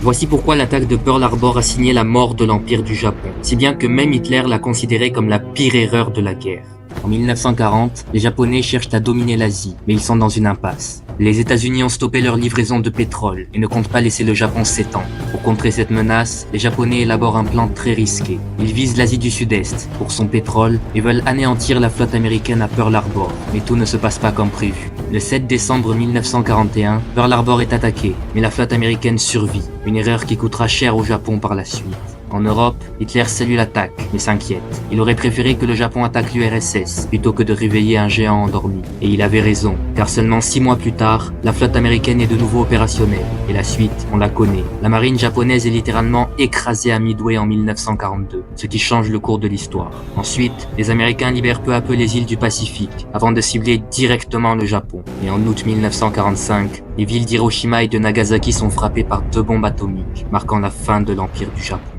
Voici pourquoi l'attaque de Pearl Harbor a signé la mort de l'Empire du Japon, si bien que même Hitler l'a considérée comme la pire erreur de la guerre. En 1940, les Japonais cherchent à dominer l'Asie, mais ils sont dans une impasse. Les États-Unis ont stoppé leur livraison de pétrole et ne comptent pas laisser le Japon s'étendre. Pour contrer cette menace, les Japonais élaborent un plan très risqué. Ils visent l'Asie du Sud-Est pour son pétrole et veulent anéantir la flotte américaine à Pearl Harbor. Mais tout ne se passe pas comme prévu. Le 7 décembre 1941, Pearl Harbor est attaqué, mais la flotte américaine survit. Une erreur qui coûtera cher au Japon par la suite. En Europe, Hitler salue l'attaque, mais s'inquiète. Il aurait préféré que le Japon attaque l'URSS, plutôt que de réveiller un géant endormi. Et il avait raison, car seulement 6 mois plus tard, la flotte américaine est de nouveau opérationnelle. Et la suite, on la connaît. La marine japonaise est littéralement écrasée à Midway en 1942, ce qui change le cours de l'histoire. Ensuite, les Américains libèrent peu à peu les îles du Pacifique, avant de cibler directement le Japon. Et en août 1945, les villes d'Hiroshima et de Nagasaki sont frappées par 2 bombes atomiques, marquant la fin de l'Empire du Japon.